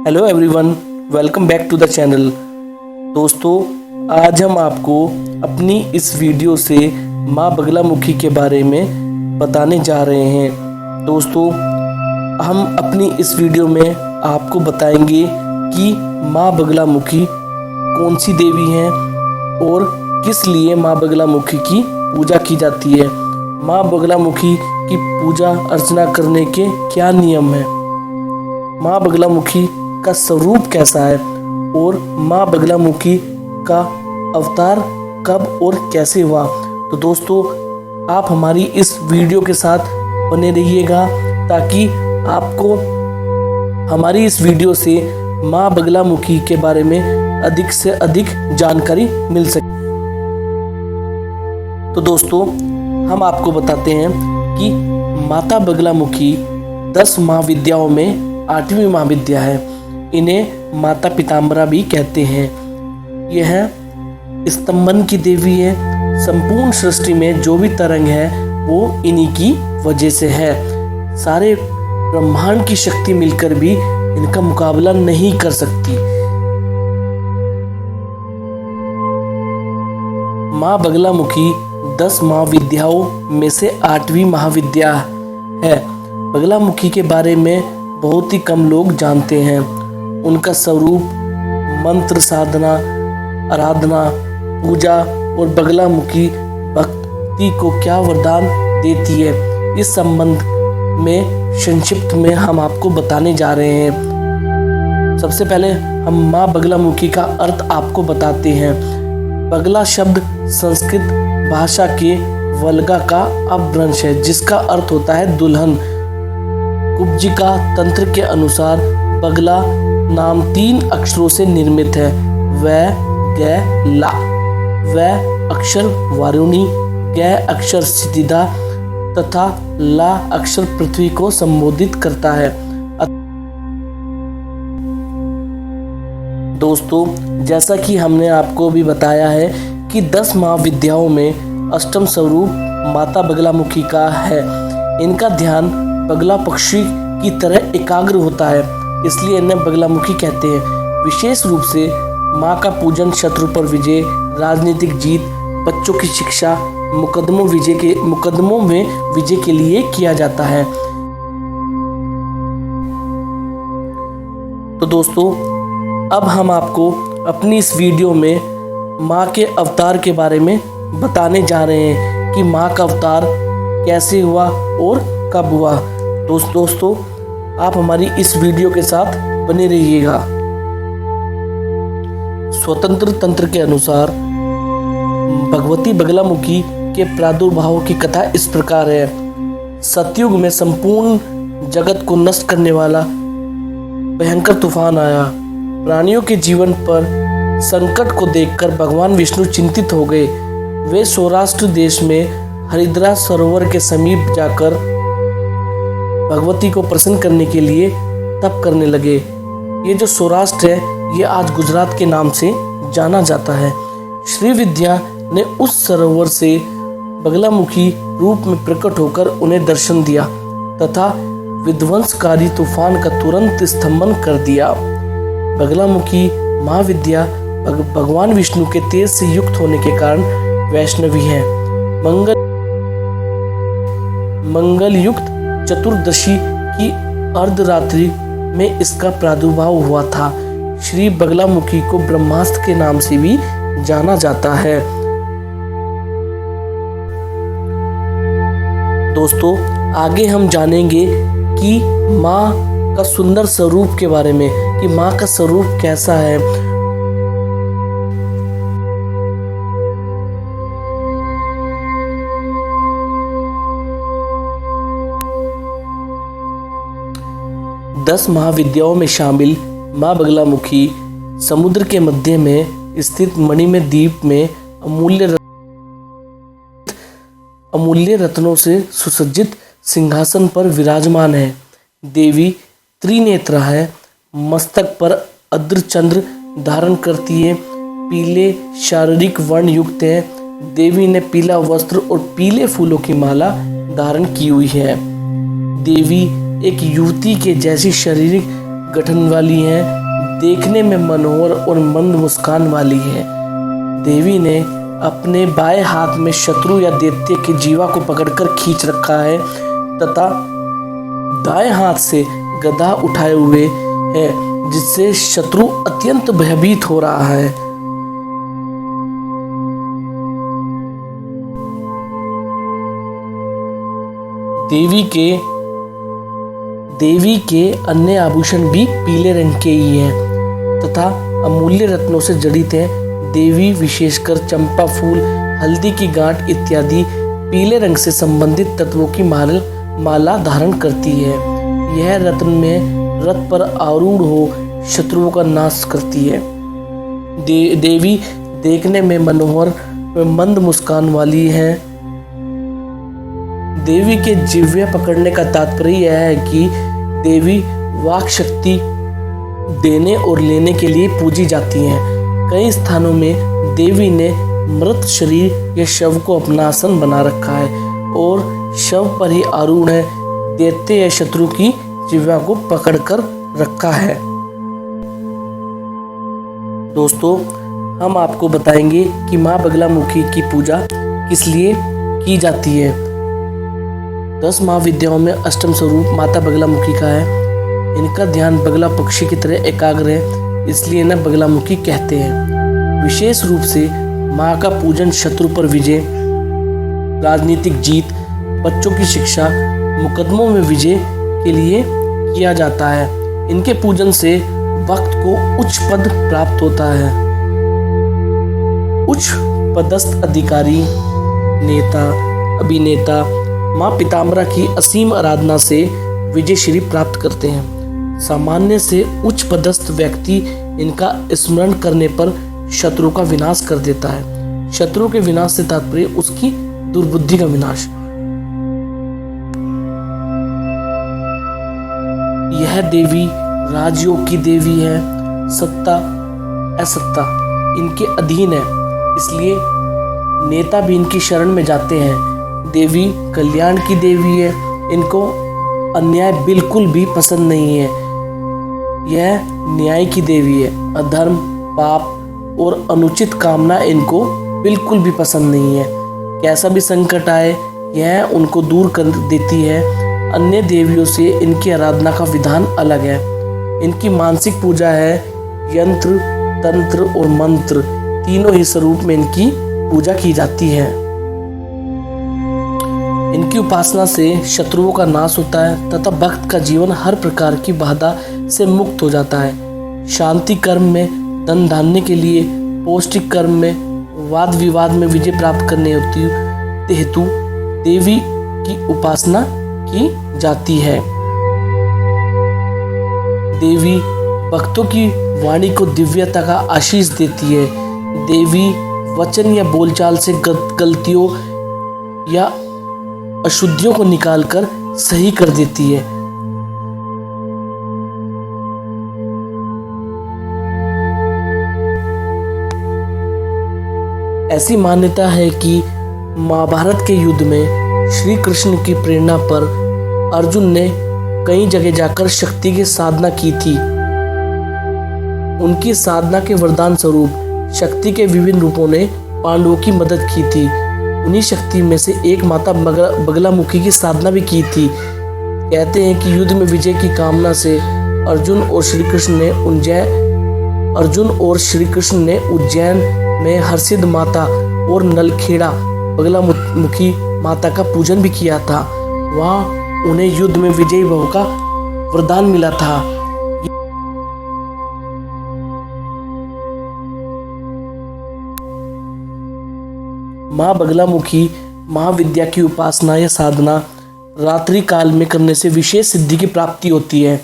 Hello everyone, welcome back to the channel. दोस्तों, आज हम आपको अपनी इस वीडियो से माँ बगलामुखी के बारे में बताने जा रहे हैं। दोस्तों, हम अपनी इस वीडियो में आपको बताएंगे कि माँ बगलामुखी कौन सी देवी हैं और किस लिए माँ बगलामुखी की पूजा की जाती है। माँ बगलामुखी की पूजा अर्चना करने के क्या नियम हैं, माँ बगलामुखी का स्वरूप कैसा है और माँ बगलामुखी का अवतार कब और कैसे हुआ। तो दोस्तों, आप हमारी इस वीडियो के साथ बने रहिएगा ताकि आपको हमारी इस वीडियो से माँ बगलामुखी के बारे में अधिक से अधिक जानकारी मिल सके। तो दोस्तों, हम आपको बताते हैं कि माता बगलामुखी 10 महाविद्याओं में 8वीं महाविद्या है। इन्हें माता पीताम्बरा भी कहते हैं। यह स्तंभन की देवी है। संपूर्ण सृष्टि में जो भी तरंग है वो इन्हीं की वजह से है। सारे ब्रह्मांड की शक्ति मिलकर भी इनका मुकाबला नहीं कर सकती। माँ बगलामुखी 10 महाविद्याओं में से 8वीं महाविद्या है। बगलामुखी के बारे में बहुत ही कम लोग जानते हैं। उनका स्वरूप, मंत्र साधना, आराधना, पूजा और बगलामुखी भक्ति को क्या वरदान देती है, इस संबंध में संक्षिप्त में हम आपको बताने जा रहे हैं। सबसे पहले हम माँ बगलामुखी का अर्थ आपको बताते हैं। बगला शब्द संस्कृत भाषा के वल्गा का अपभ्रंश है, जिसका अर्थ होता है दुल्हन। कुब्जिका तंत्र के अनुसार बगला नाम 3 अक्षरों से निर्मित है। व, ग, ला। व अक्षर वारुणी, ग अक्षर सिद्धिदा तथा ला अक्षर पृथ्वी को संबोधित करता है। दोस्तों, जैसा कि हमने आपको भी बताया है कि 10 महाविद्याओं में अष्टम स्वरूप माता बगलामुखी का है। इनका ध्यान बगला पक्षी की तरह एकाग्र होता है, इसलिए इन्हें बगलामुखी कहते हैं। विशेष रूप से माँ का पूजन शत्रु पर विजय, राजनीतिक जीत, बच्चों की शिक्षा, मुकदमों में विजय के लिए किया जाता है। तो दोस्तों, अब हम आपको अपनी इस वीडियो में माँ के अवतार के बारे में बताने जा रहे हैं कि माँ का अवतार कैसे हुआ और कब हुआ। दोस्तों, आप हमारी इस वीडियो के साथ बने रहिएगा। स्वतंत्र तंत्र के अनुसार भगवती बगलामुखी के प्रादुर्भाव की कथा इस प्रकार है। सतयुग में संपूर्ण जगत को नष्ट करने वाला भयंकर तूफान आया। प्राणियों के जीवन पर संकट को देखकर भगवान विष्णु चिंतित हो गए। वे सौराष्ट्र देश में हरिद्रा सरोवर के समीप जाकर भगवती को प्रसन्न करने के लिए तप करने लगे। ये जो सौराष्ट्र है, ये आज गुजरात के नाम से जाना जाता है। श्री विद्या ने उस सरोवर से बगलामुखी रूप में प्रकट होकर उन्हें दर्शन दिया तथा विध्वंसकारी तूफान का तुरंत स्तंभन कर दिया। बगलामुखी महाविद्या भगवान विष्णु के तेज से युक्त होने के कारण वैष्णवी है। मंगल युक्त चतुर्दशी की अर्धरात्रि में इसका प्रादुर्भाव हुआ था। श्री बगलामुखी को ब्रह्मास्त्र के नाम से भी जाना जाता है। दोस्तों, आगे हम जानेंगे कि माँ का सुंदर स्वरूप के बारे में, कि माँ का स्वरूप कैसा है। दस महाविद्याओं में शामिल माँ बगलामुखी समुद्र के मध्य में स्थित मणिमय द्वीप में अमूल्य रत्नों से सुसज्जित सिंहासन पर विराजमान है। देवी त्रिनेत्रा है। मस्तक पर अर्धचंद्र धारण करती है। पीले शारीरिक वर्ण युक्त है। देवी ने पीला वस्त्र और पीले फूलों की माला धारण की हुई है। देवी एक युवती के जैसी शारीरिक गठन वाली हैं, देखने में मनोहर और मंद मुस्कान वाली है। देवी ने अपने बाएं हाथ में शत्रु या दैत्य के जीवा को पकड़कर खींच रखा है तथा दाएं हाथ से गदा उठाए हुए है, जिससे शत्रु अत्यंत भयभीत हो रहा है। देवी के अन्य आभूषण भी पीले रंग के ही हैं तथा अमूल्य रत्नों से जड़ित हैं। देवी विशेषकर चंपा फूल, हल्दी की गांठ इत्यादि पीले रंग से संबंधित तत्वों की माला धारण करती है। यह रत्न में रथ पर आरूढ़ हो शत्रुओं का नाश करती है। देवी देखने में मनोहर व मंद मुस्कान वाली है। देवी के जिह्वा पकड़ने का तात्पर्य यह है कि देवी वाक शक्ति देने और लेने के लिए पूजी जाती हैं। कई स्थानों में देवी ने मृत शरीर या शव को अपना आसन बना रखा है और शव पर ही आरूढ़ है दैत्य या शत्रु की जिह्वा को पकड़कर रखा है। दोस्तों, हम आपको बताएंगे कि माँ बगलामुखी की पूजा किस लिए की जाती है। 10 महाविद्याओं में अष्टम स्वरूप माता बगलामुखी का है। इनका ध्यान बगला पक्षी की तरह एकाग्र है, इसलिए इन्हें बगलामुखी कहते हैं। विशेष रूप से माँ का पूजन शत्रु पर विजय, राजनीतिक जीत, बच्चों की शिक्षा, मुकदमों में विजय के लिए किया जाता है। इनके पूजन से वक्त को उच्च पद प्राप्त होता है। उच्च पदस्थ अधिकारी, नेता, अभिनेता माँ पीताम्बरा की असीम आराधना से विजय श्री प्राप्त करते हैं। सामान्य से उच्च पदस्थ व्यक्ति इनका स्मरण करने पर शत्रु का विनाश कर देता है। शत्रु के विनाश से तात्पर्य उसकी दुर्बुद्धि का विनाश। यह देवी राजयोग की देवी है। सत्ता असत्ता इनके अधीन है, इसलिए नेता भी इनकी शरण में जाते हैं। देवी कल्याण की देवी है। इनको अन्याय बिल्कुल भी पसंद नहीं है। यह न्याय की देवी है। अधर्म, पाप और अनुचित कामना इनको बिल्कुल भी पसंद नहीं है। कैसा भी संकट आए यह उनको दूर कर देती है। अन्य देवियों से इनकी आराधना का विधान अलग है। इनकी मानसिक पूजा है। यंत्र, तंत्र और मंत्र तीनों ही स्वरूप में इनकी पूजा की जाती है। इनकी उपासना से शत्रुओं का नाश होता है तथा भक्त का जीवन हर प्रकार की बाधा से मुक्त हो जाता है। शांति कर्म में, धन धान्य के लिए, पौष्टिक कर्म में, वाद विवाद में विजय प्राप्त करने हेतु देवी की उपासना की जाती है। देवी भक्तों की वाणी को दिव्यता का आशीष देती है। देवी वचन या बोलचाल से गलतियों या अशुद्धियों को निकालकर सही कर देती है। ऐसी मान्यता है कि महाभारत के युद्ध में श्री कृष्ण की प्रेरणा पर अर्जुन ने कई जगह जाकर शक्ति की साधना की थी। उनकी साधना के वरदान स्वरूप शक्ति के विभिन्न रूपों ने पांडवों की मदद की थी। उन्हीं शक्ति में से एक माता बगलामुखी की साधना भी की थी। कहते हैं कि युद्ध में विजय की कामना से अर्जुन और श्री कृष्ण ने उज्जैन में हरसिद्ध माता और नलखेड़ा बगलामुखी माता का पूजन भी किया था। वहाँ उन्हें युद्ध में विजयी भव का वरदान मिला था। माँ बगलामुखी महाविद्या की उपासना या साधना रात्रि काल में करने से विशेष सिद्धि की प्राप्ति होती है।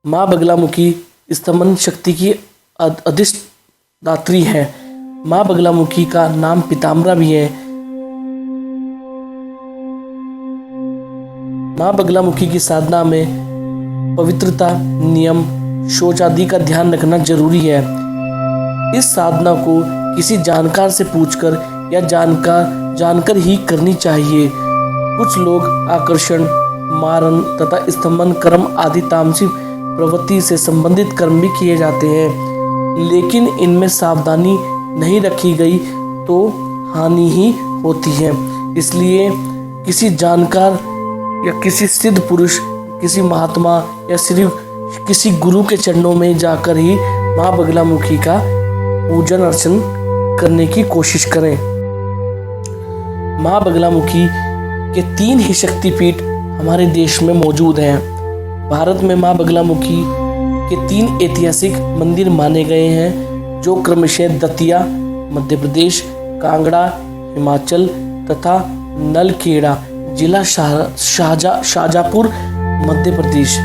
माँ बगलामुखी स्तमन शक्ति की अधिष्ठात्री है। माँ बगलामुखी का नाम पीताम्बरा भी है। माँ बगलामुखी की साधना में पवित्रता, नियम, शौच आदि का ध्यान रखना जरूरी है। इस साधना को किसी जानकार से पूछकर या जानकर ही करनी चाहिए। कुछ लोग आकर्षण, मारण तथा स्तंभन कर्म आदि तामसिक प्रवृत्ति से संबंधित कर्म भी किए जाते हैं, लेकिन इनमें सावधानी नहीं रखी गई तो हानि ही होती है। इसलिए किसी जानकार या किसी सिद्ध पुरुष, किसी महात्मा या सिर्फ किसी गुरु के चरणों में जाकर ही माँ बगलामुखी का पूजन अर्चन करने की कोशिश करें। माँ बगलामुखी के 3 ही शक्तिपीठ हमारे देश में मौजूद हैं। भारत में माँ बगलामुखी के 3 ऐतिहासिक मंदिर माने गए हैं, जो क्रमशः दतिया मध्य प्रदेश, कांगड़ा हिमाचल तथा नलखेड़ा जिला शाहजहाँपुर मध्य प्रदेश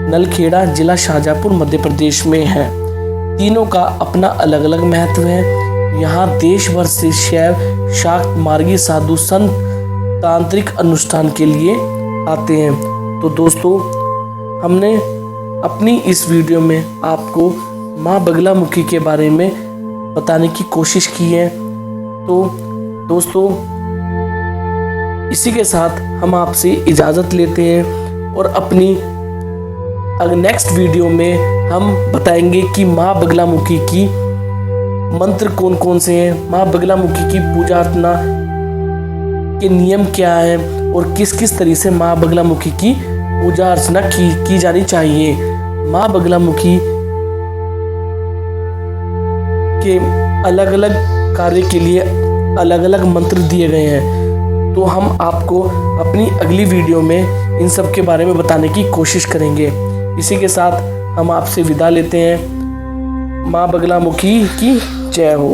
नलखेड़ा जिला शाहजहाँपुर मध्य प्रदेश में है। तीनों का अपना अलग अलग महत्व है। यहाँ देश भर से शैव शाक्त मार्गी साधु संत तांत्रिक अनुष्ठान के लिए आते हैं। तो दोस्तों, हमने अपनी इस वीडियो में आपको माँ बगलामुखी के बारे में बताने की कोशिश की है। तो दोस्तों, इसी के साथ हम आपसे इजाज़त लेते हैं और अपनी नेक्स्ट वीडियो में हम बताएंगे कि माँ बगलामुखी की मंत्र कौन कौन से हैं, माँ बगलामुखी की पूजा अर्चना के नियम क्या हैं और किस किस तरीके से माँ बगलामुखी की पूजा अर्चना की जानी चाहिए। माँ बगलामुखी के अलग अलग कार्य के लिए अलग अलग मंत्र दिए गए हैं। तो हम आपको अपनी अगली वीडियो में इन सब के बारे में बताने की कोशिश करेंगे। इसी के साथ हम आपसे विदा लेते हैं। माँ बगलामुखी की जय हो।